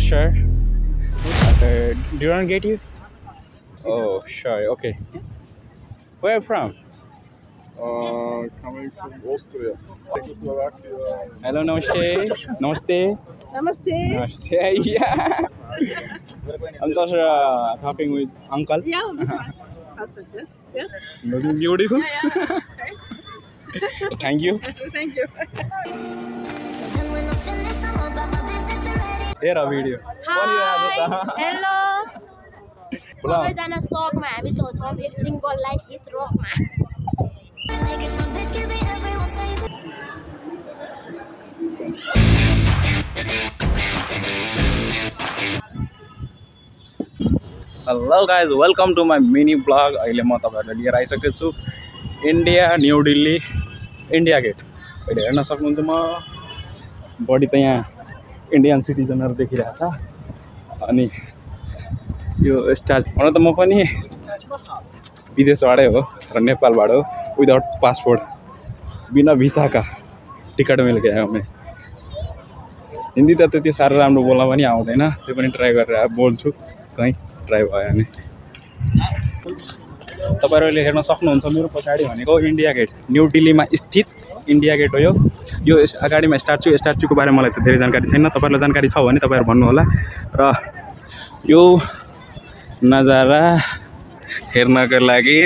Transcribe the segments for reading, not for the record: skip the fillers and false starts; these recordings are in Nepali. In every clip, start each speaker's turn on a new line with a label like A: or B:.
A: sir. Do you want to get you? Oh, sure. Okay. Where are you from?
B: Coming from Austria. Czechoslovakia.
A: Hello, namaste. Namaste.
C: Namaste.
A: Namaste. Yeah. I'm just talking with uncle.
C: Yeah, this one. Husband, yes. Yes.
A: Looking beautiful.
C: Yeah.
A: Thank you.
C: Thank you.
A: Here a video.
D: Hi. Hello. सबैजना सकमा हामी सोच्छौँ एक सिंगल लाइफ इज रकमा
A: Hello guys, welcome to my mini vlog. अहिले म तपाईहरुलाई लिएर आइसकेको छु India New Delhi India Gate. अहिले हेर्न सक्नुहुन्छ म बडी त यहाँ इन्डियन सिटिजनहरु देखिरहेको छ अनि यो स्टार हुन त म पनि विदेशबाटै हो र नेपालबाट हो विदाउट पासपोर्ट बिना भिसा का टिकट मिल गया मैं। हिन्दी त त्यति साह्रो राम्रो बोल्न पनि आउँदैन, त्यो पनि ट्राई गरेर बोल्छु कहीं ट्राई भयो भने। तपाईहरुले हेर्न सक्नुहुन्छ मेरो पछाडी भनेको इन्डिया गेट न्यू दिल्लीमा स्थित इन्डिया गेट हो। यो अगाडिमा स्ट्याचुको बारेमा मलाई त धेरै जानकारी छैन, तपाईहरुलाई जानकारी छ भने तपाईहरु भन्नु होला। र यो नजारा हेर्नको लागि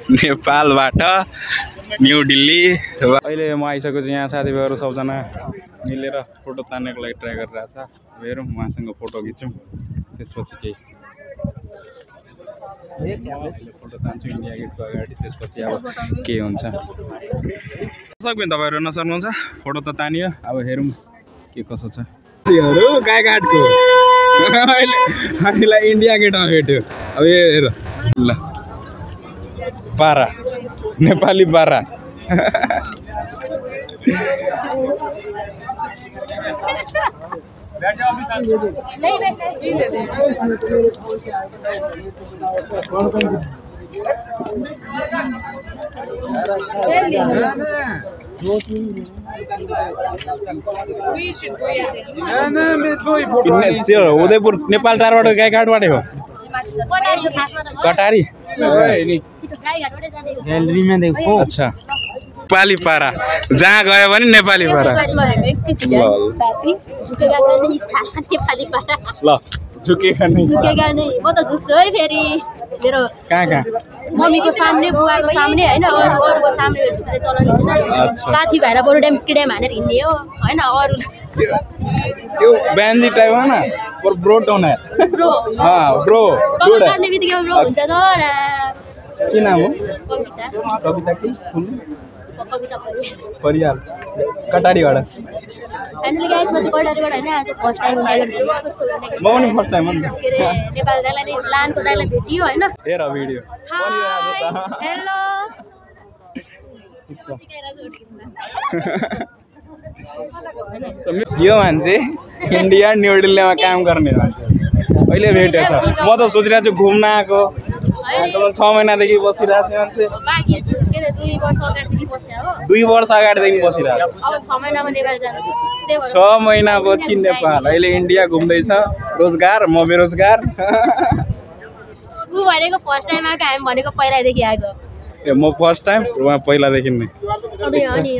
A: नेपालबाट न्यू दिल्ली अहिले म आइसकेको छु। यहाँ साथीभाइहरु सबजना मिलेर फोटो तान्नको लागि ट्राई गरिरहेको छ। हेरौँ उहाँसँग फोटो खिचौँ, त्यसपछि केही फोटो तान्छु इन्डिया गेटको अगाडि, त्यसपछि अब के हुन्छ सक्दैन। तपाईहरु हेर्न सक्नुहुन्छ फोटो त तानियो, अब हेरौँ के कसो छ। गाईघाटको हामीलाई इन्डिया गेटमा भेट्यो। अब हेर ल पारा नेपाली पारा उदयपुर नेपाल टारबाट गाईघाटबाटै हो कटारी ग्यालेरीमा देखो। अच्छा नेपाली पारा जहाँ गयो भने नेपाली पारा ल झुकेगा नहीं
D: म त झुक्छु है फेरि मेरो
A: कहाँ
D: मम्मीको सामने बुवाको सामने हैन अरूको सामने झुक्ने चलन छैन। साथी भएर बरु ड्याम हानेर हिँड्ने हो हैन। अरु
A: यो ब्यान्जी टाइप हो न फर ब्रो डोन है
D: ब्रो
A: ब्रो
D: गर्ने बित्तिकै ब्रो हुन्छ त।
A: के नाम हो?
D: कविता
A: परियाल कटारीबाट।
D: फाइनली गाइस म चाहिँ कटारीबाट हैन आज फर्स्ट टाइम
A: म पनि फर्स्ट टाइम हो नि
D: नेपाल दाइलाई नै लानको दाइलाई भेटियो हैन।
A: हेर भिडियो
D: हेलो
A: यो मान्छे इन्डिया न्यू दिल्लीमा काम गर्ने मान्छे अहिले भेटेछ। म त सोचिरहेको छु घुम्न आएको 6 महिनादेखि बसिरहेको छु मान्छे। 2 वर्ष अगाडिदेखि बसिरहेको।
D: अब 6 महिनामा नेपाल जानु।
A: 6 महिनापछि नेपाल, अहिले इन्डिया घुम्दैछ। रोजगार म बेरोजगार।
D: उ भनेको फर्स्ट टाइम आएको, हामी भनेको पहिलादेखि आएको।
A: ए म फर्स्ट टाइम, उहाँ पहिलादेखि नै।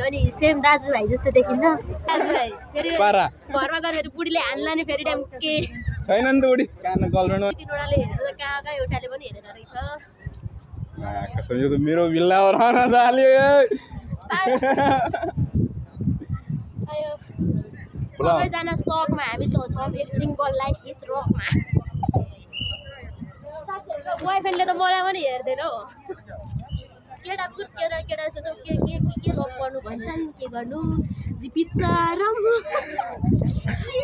D: अनि सेम दाजुभाइ जस्तो देखिन्छ। दाजुभाइ फेरि
A: पारा
D: घरमा गएर फेरि बुढीले हान्ला नि फेरि टाइम के
A: छैन नि त बुढी कान गर्लफ्रेन्ड
D: तिनवटाले हेरेर त कहाँ एउटाले पनि हेरेर रहेछ।
A: कसम यो त मेरो बिल्ला रहन जाल्यो।
D: सबैजना सकमा हामी सोच्छौँ एक सिंगल लाइफ इज रकमा। बोयफ्रेन्डले त मलाई पनि हेर्दैन हो। केटा जस्तो के लभ गर्नु भन्छन्, के गर्नु बिचारम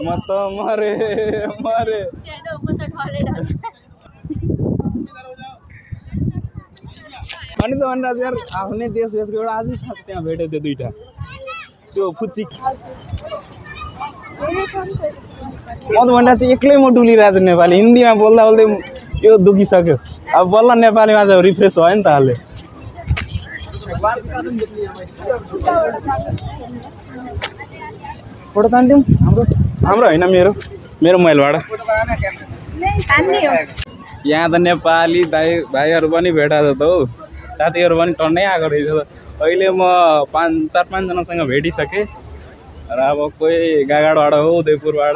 A: म त मरे
D: म त ढले
A: अनि त भन्दा यार आफ्नै देशको एउटा आजै छ त्यहाँ भेट्यो त्यो दुईटा त्यो फुच्ची। म त भन्दा चाहिँ एक्लै म डुलिरहेको छु नेपाली हिन्दीमा बोल्दा बोल्दै यो दुखिसक्यो। अब बल्ल नेपालीमा चाहिँ रिफ्रेस भयो नि त अहिले। फोटो तान्थ्यौँ हाम्रो होइन मेरो मेरो मोबाइलबाट
C: तान्ने हो
A: यहाँ त नेपाली भाइहरू पनि भेटाएको त हौ साथीहरू पनि टन्नै आएको रहेछ त अहिले म 4-5जनासँग भेटिसकेँ र अब कोही गागाडबाट हो उदयपुरबाट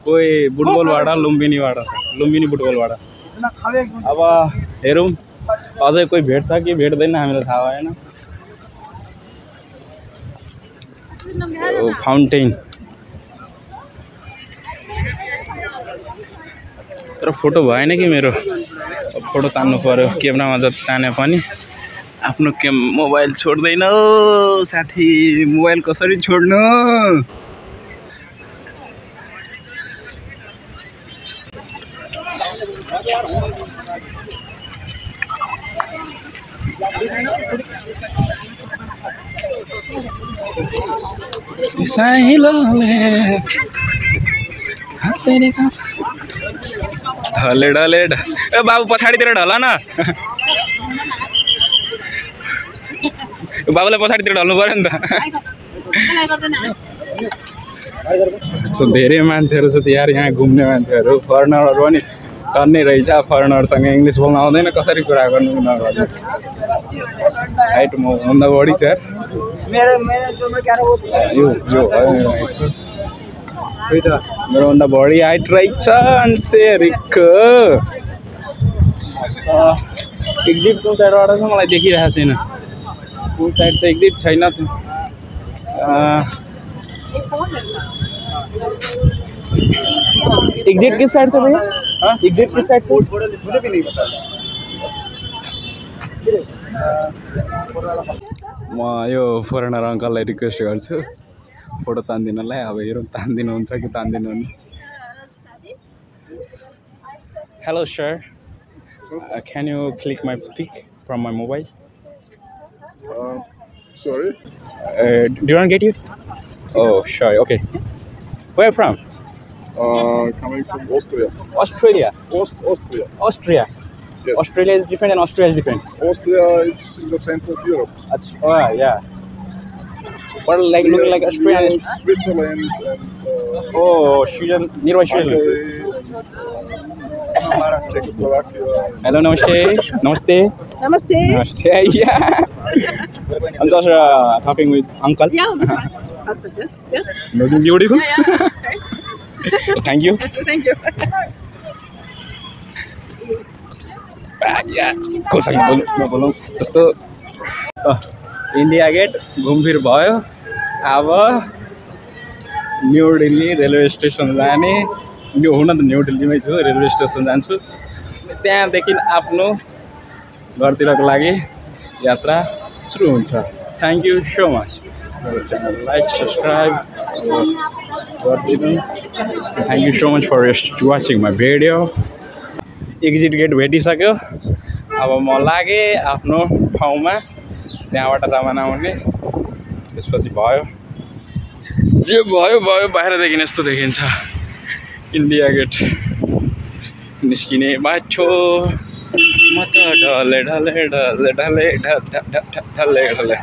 A: कोही बुटबलबाट लुम्बिनीबाट छ लुम्बिनी बुटबलबाट अब हेरौँ अझै कोही भेट्छ कि भेट्दैन हामीलाई थाहा भएन फाउन्टेन तर फोटो भएन कि मेरो फोटो तान्नु पर्यो क्यामेरामा जति ताने पनि आफ्नो मोबाइल छोड्दैन साथी मोबाइल कसरी छोड्नु ढले ढले ए बाबु पछाडितिर ढल न बाबुलाई पछाडितिर ढल्नु पर्यो नि त धेरै मान्छेहरू छ यार यहाँ घुम्ने मान्छेहरू फरेनरहरू पनि टन्नै रहेछ फरेनरसँग इङ्ग्लिस बोल्न आउँदैन कसरी कुरा गर्नु नगर्नु हाइट म भन्दा बढी छ मेरोभन्दा बढी हाइट रहेछ मान्छेहरूको एक्जिट कुन साइडबाट छ मलाई देखिरहेको छैन कुन साइड चाहिँ एक्जिट छैन एग्जिट किस साइड से भैया एग्जिट किस साइड से मुझे भी नहीं पता म यो फरेनर अङ्कललाई रिक्वेस्ट गर्छु फोटो तान्दिनलाई अब हेरौँ तान्दिनुहुन्छ कि तान्दिनुहुन्न hello sir can you click my pic from my mobile
B: Sorry?
A: do you want to get you oh sure okay where from
B: Coming from Austria.
A: Australia
B: Austria.
A: Austria
B: Yes.
A: Australia is different and Australia is different
B: Austria is in the center of Europe.
A: oh yeah what like look like Australia and
B: Switzerland and
A: oh Sweden nearby Sweden
B: Czechoslovakia.
A: hello namaste namaste
C: Namaste.
A: namaste yeah I'm just talking with uncle
C: Yeah, passport, yes. Yes.
A: looking beautiful thank you
C: Thank you.
A: कोसँग बोलौँ जस्तो इन्डिया गेट घुमफिर भयो अब न्यू दिल्ली रेलवे स्टेसन जाने हुन त न्यू दिल्लीमै छु रेलवे स्टेसन जान्छु त्यहाँदेखि आफ्नो घरतिरको लागि यात्रा सुरु हुन्छ थ्याङ्क यू सो मच मेरो च्यानल लाइक सब्सक्राइब गरिदिनु thank you so much for watching my video exit gate भेटिसक्यो अब म लागेँ आफ्नो ठाउँमा त्यहाँबाट रवाना हुने त्यसपछि भयो जे भयो भयो बाहिरदेखि यस्तो देखिन्छ इन्डिया गेट निस्किने बाटो म त ढले ढले ढले ढले ढले ढले